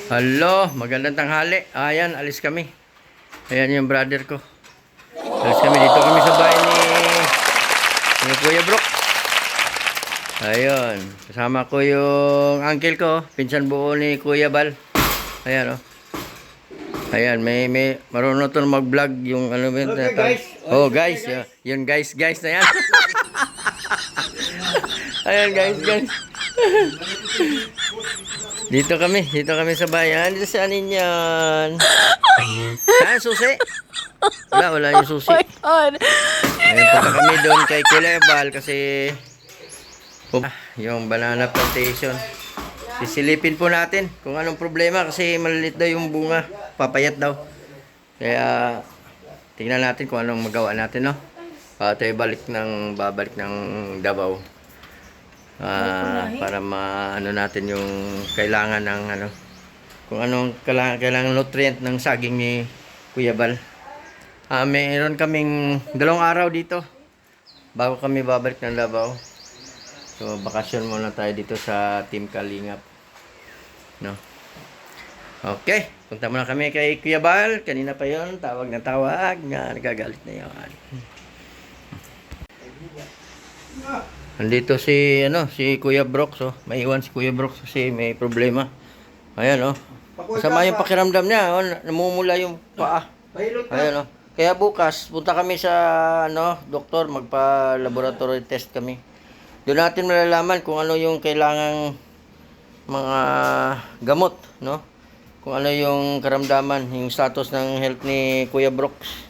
Hello, magandang tanghali. Ayan, alis kami. Ayan yung brother ko. Alis kami, dito kami sa bahay ni Kuya Brooks. Ayun, kasama ko yung uncle ko, pinsan buo ni Kuya Bal. Ayan oh. Ayan, may marunong to mag-vlog yung ano ba yun? Okay, guys. Oh, guys. Yun guys na yan. Ayan guys. Dito kami sa bayan. Dito sa anin yan. Ha, susi? Wala yung susi. Oh my God. Ayun, punta kami doon kay Kulebal kasi yung banana plantation. Sisilipin po natin kung anong problema kasi malilit daw yung bunga. Papayat daw. Kaya tingnan natin kung anong magawa natin, no? Tayo babalik ng Davao. Para maano natin yung kailangan ng ano, kung anong kailangan nutrient ng saging ni Kuya Bal. Mayroon kaming 2 araw dito bago kami babalik ng Davao. So bakasyon muna tayo dito sa Team Kalingap, no? Okay, punta muna kami kay Kuya Bal. Kanina pa yon, tawag na nagagalit na yon. Nandito si Kuya Brooks, oh. May iwan si Kuya Brooks kasi may problema. Ayan, oh. Masama yung pakiramdam niya, oh. Namumula yung paa. Ayan, oh. Kaya bukas punta kami sa doktor, magpa-laboratory test kami. Doon natin malalaman kung ano yung kailangang mga gamot, no? Kung ano yung karamdaman, yung status ng health ni Kuya Brooks.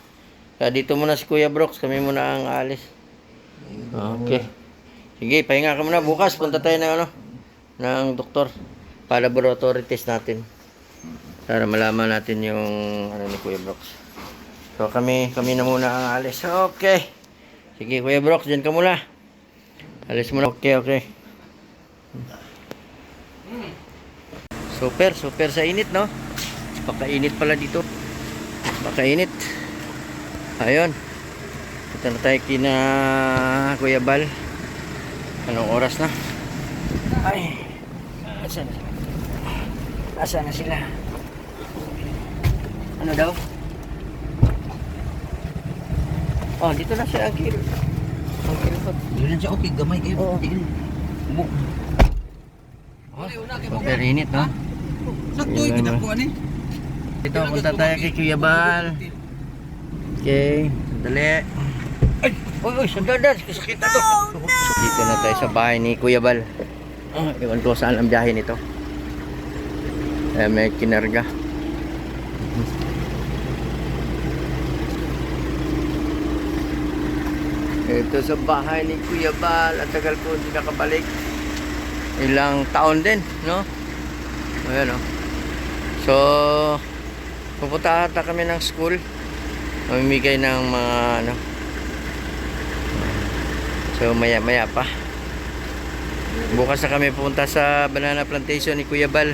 Kaya dito muna si Kuya Brooks, kami muna ang alis. Okay. Sige, pahinga ka muna. Bukas punta tayo ng doktor para laboratory test natin. Para malaman natin yung ni Kuya Brooks. So kami na muna ang alis. Okay. Sige, Kuya Brooks, diyan ka muna. Alis muna. Okay. Super sa init, no? Pakainit pala dito. Pakainit. Ayun. Punta na tayo kina Kuya Bal. Anong oras na? Ay. Asan na sila? Ano daw? Oh, dito na siya, Uncle. Yun siya, okay, gamay kayo. Oo. Super init, no? Sakto yung kinakuha ni. Dito, punta tayo kay Kuya Bal. Okay, sandali. Uy, sandali, sakit na to. Dito na tayo sa bahay ni Kuya Bal. Iwan ko saan ang biyahe nito. May kinarga. Ito sa bahay ni Kuya Bal. Ang tagal ko hindi nakabalik. Ilang taon din, no? Ayan, no? So, pupunta ata kami ng school. Mamimigay ng mga so maya pa bukas na kami pupunta sa banana plantation ni Kuya Bal.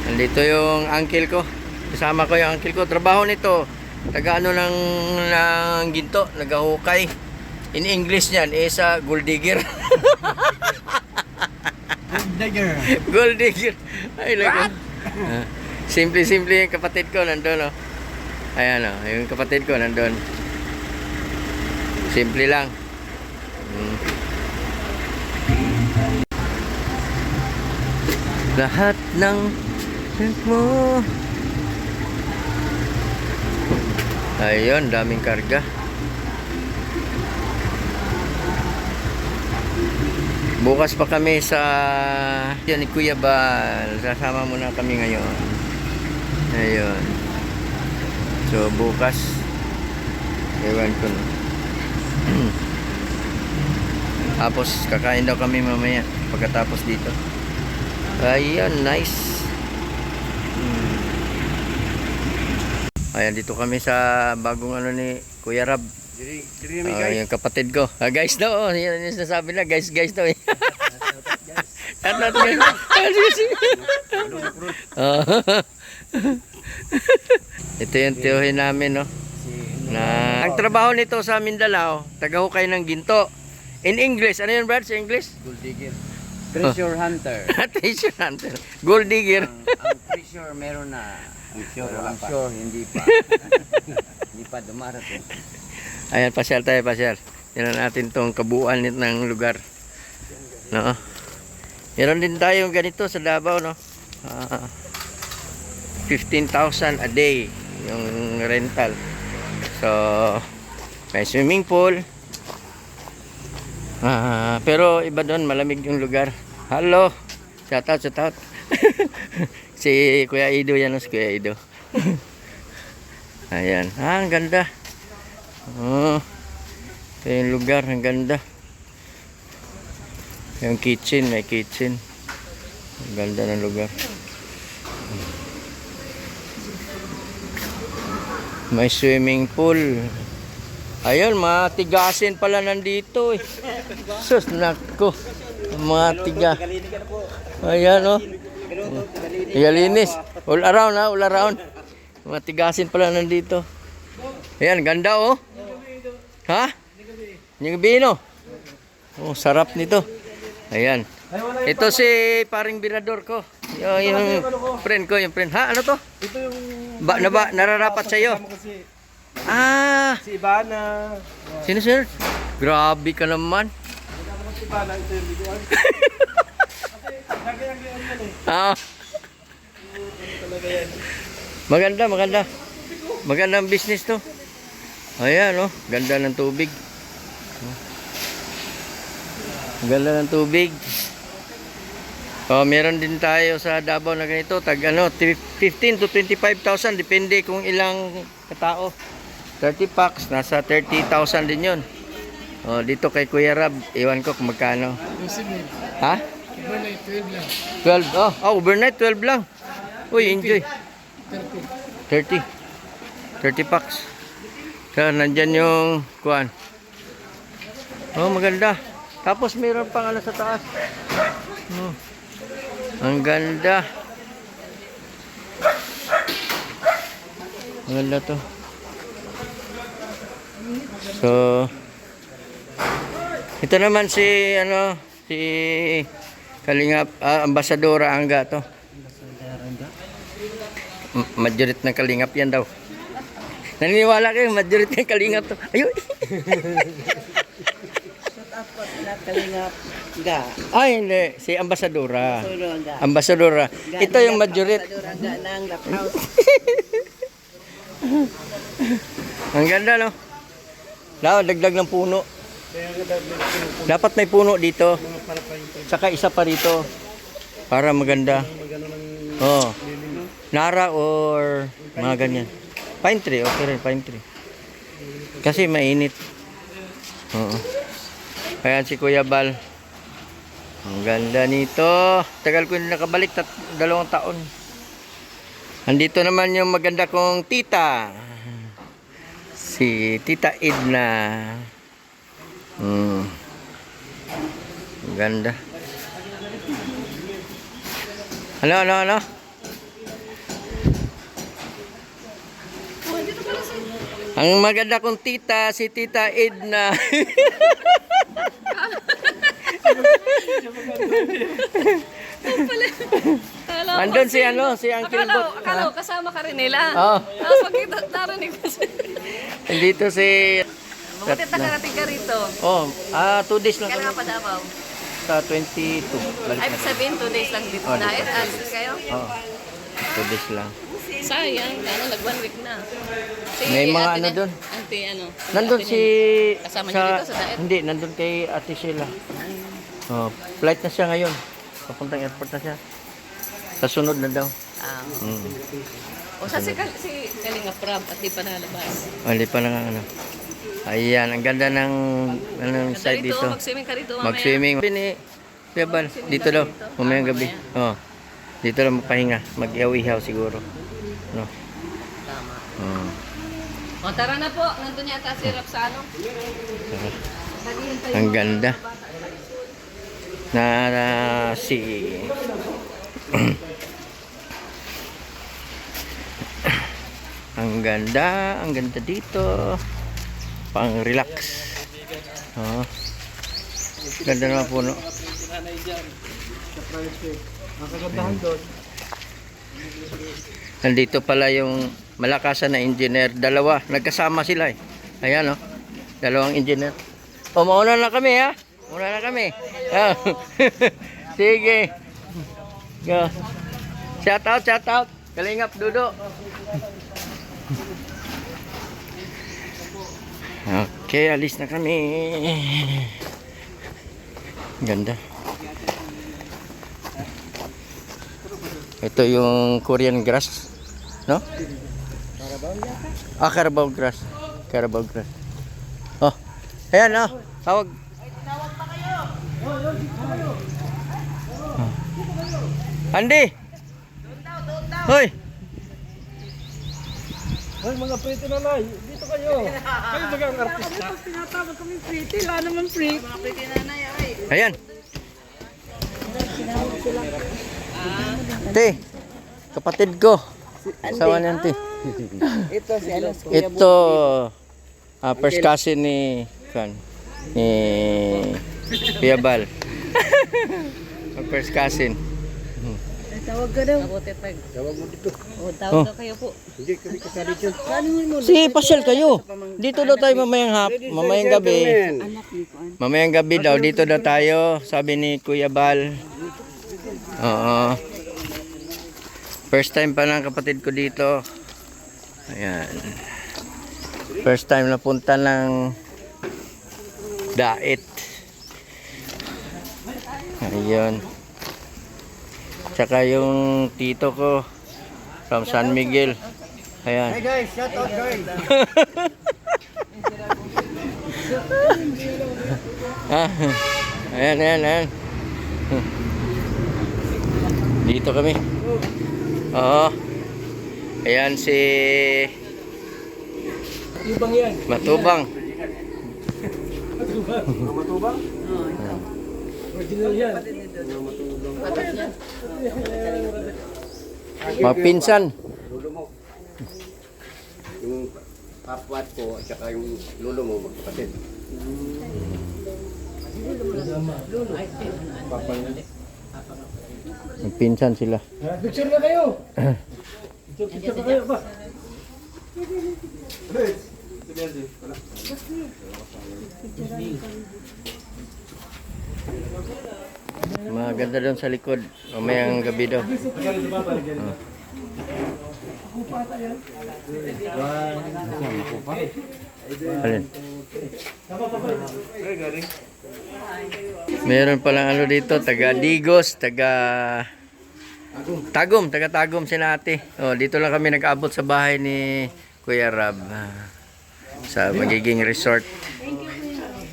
Nandito yung uncle ko, kasama ko yung uncle ko. Trabaho nito taga ng ginto, nagahukay. In English niyan is gold digger. Gold digger. Ay lago. Simple yung kapatid ko nandun, oh. Ayan, oh, yung kapatid ko nandun. Simple lang. Lahat ng mo. Ayun, daming karga. Bukas pa kami sa yan ni Kuya Bal. Sasama muna kami ngayon. Ayun. So bukas ewan ko na. Tapos kakain daw kami mamaya pagkatapos dito. Ayan, nice. Ayan, dito kami sa bagong ni Kuya Rab. Yung kapatid ko. Guys daw, yan yung sinasabi na. Guys daw. Ito yung tiyuhin namin, no? Ang trabaho nito sa Mindanao, tagahukay ng ginto. In English, ano yun, Brad, sa English? Gold digger. Treasure hunter. Treasure hunter. Gold digger. Ang treasure meron na. Ang sure, hindi pa. Hindi pa dumarating. Ayan, pasyal tayo, pasyal. Tingnan natin tong kabuuan ng lugar. No? Meron din tayong ganito sa Davao, no? 15,000 a day yung rental. So, may swimming pool. Pero iba doon, malamig yung lugar. Hello. Shout out. Si Kuya Ido yan, si Kuya Ido. Ayan. Ang ganda. Oh. Ito yung lugar, ang ganda. Yung kitchen, may kitchen. Ang ganda ng lugar. May swimming pool. Ayun, matigasin pala nandito eh. Sus, nako. Matiga. Ayan, oh. Igalinis. All around, ha? All around. Matigasin pala nandito. Ayan, ganda, oh. Ha? Yung bino. Oh, sarap nito. Ayan. Ito si paring birador ko. Yung friend ko, yung friend. Ha? Ano to? Ito yung Nararapat sa iyo. Ah, si Ivana. sino sir? Grabe ka naman. Si Ivana ito yung videoan. Kasi lagi yan eh. Ah. Talaga yan. Maganda. Magandang business to. Ayan, oh. Ganda ng tubig. Ganda ng tubig. Oh, meron din tayo sa Davao na ganito, tag 15 to 25,000 depende kung ilang katao. 30 packs, nasa 30,000 din 'yon. Oh, dito kay Kuya Rab, iwan ko kung magkano. Ha? Overnight 12 lang. 12. Overnight 12 lang. Uy, enjoy. 30 packs. So, nandyan yung kuan. Oh, maganda. Tapos meron pang ano sa taas. Oh. Ang ganda. Maganda to. So, ito naman si Kalingap, Ambasadora Angga to. Majorit ng Kalingap yan daw. Naniniwala kayo, majorit ng Kalingap to. Ayun. Kalingap. Ga. Ay, hindi. Si Ambasadora. Ga. Ambasadora. Ito yung majorit. Ga ng lap house. Ang ganda, no? Dagdag ng puno. Dapat may puno dito. Saka isa pa rito. Para maganda. Oh. Nara or mga ganyan. Pine tree. Okay rin, pine tree. Kasi mainit. Oo. Ayan si Kuya Bal. Ang ganda nito. Tagal ko na nakabalik. 2 taon. Andito naman yung maganda kong tita. Si Tita Edna. Ang ganda. Ano? Ang maganda kong tita, si Tita Edna. Andun si Uncle Bot. Akala ko kasama ka rin nila. Oo. Tapos pagkita, narinig ko siya. Dito si... Buti nakarating ka rito. 2 days lang Kailan kami. ka pa Davao? Sa 22. Balik Ay, na. sabihin 2 days lang dito. Oh, Dahil dito. alis kayo? Oo. 2 days lang. Sayang, nag 1 week na. Si May mga ate ano na- dun? Ate ano? Nandun ate si... Kasama niyo dito sa daet? Hindi, nandun kay Ate Sheila. Oh, flight na siya ngayon. Papuntang airport na siya. Sa sunod na daw. O sa si Kalinga Prab at di pa nalabas. Hindi pa na ano. Ayan, ang ganda ng side dito. Mag-swimming ka rito mamaya. Mag-swimming. Ni Kuya Bal, dito daw. Mamayang gabi. Oh. Dito lang magpahinga. Mag-ihaw-ihaw siguro. No. Tama. Mm. O tara na po, nandun yata si Rapsano. Ang ganda. Si ang ganda dito. Pang relax. Oh. Ganda naman puno. Sa private. Ang kagandahan doon, Nandito pala yung malakasan na engineer. Dalawa. Nagkasama sila eh. Ayan oh. Dalawang engineer. O, mauna na kami ha. Mauna na kami. Ah. Sige. Go. Shout out, shout out. Kalingap, Dudo. Okay, alis na kami. Ganda. Ito yung Korean grass, no? Carabao grass. Carabao grass. Oh, ayan oh. Tawag. Andy. Hoy. ay mga pretty na nay, dito kayo. Kayo bagang artista. Tinatawag kami pretty. Wala naman free. Mga pretty nanay, ay. Ayan. Te, kapatid ko. Asawa niyan, te. Ito si ano, Ito, first cousin ni Kuya Bal. First cousin. Tawag ka daw. Tawag mo dito. Oh, tawag ka kayo po. Hindi kami kasali dyan. Si pasyal kayo. Dito daw tayo mamayang gabi. Mamayang gabi daw, dito daw tayo, sabi ni Kuya Bal. Oo. First time pa ng kapatid ko dito. Ayan. First time na punta ng Dait. Ayun. Tsaka yung tito ko from San Miguel. Ayan. Hey guys, shout out guys. Ah, ayan, ayan, ayan. Dito kami. Oo. Ayan si Ibang yan. Matubang. Matubang? Original yan. Mapinsan. Lulo mo. Yung papwat ko at saka yung lulo mo magkapatid. Mapinsan sila. Picture na kayo. Picture na kayo ba? Maganda doon sa likod. Mamayang gabi daw. Alin? Meron palang ano dito, taga Digos, taga Tagum si Nati. Oh, dito lang kami nag-abot sa bahay ni Kuya Rab. Sa magiging resort.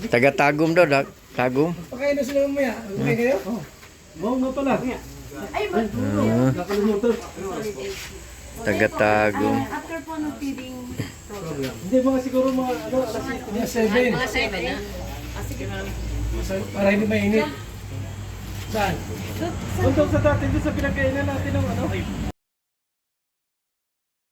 Taga Tagum daw, Tagum. Pakain na sila mamaya. Okay kayo? Oo nga pala. Nakalimutan. Taga Tagum. After po ng feeding program. Hindi mga siguro mga ano, alas 7. Mga 7 na. Sige ma'am. Para hindi mainit. Saan? Doon sa dati, doon sa pinagkainan natin ng ano?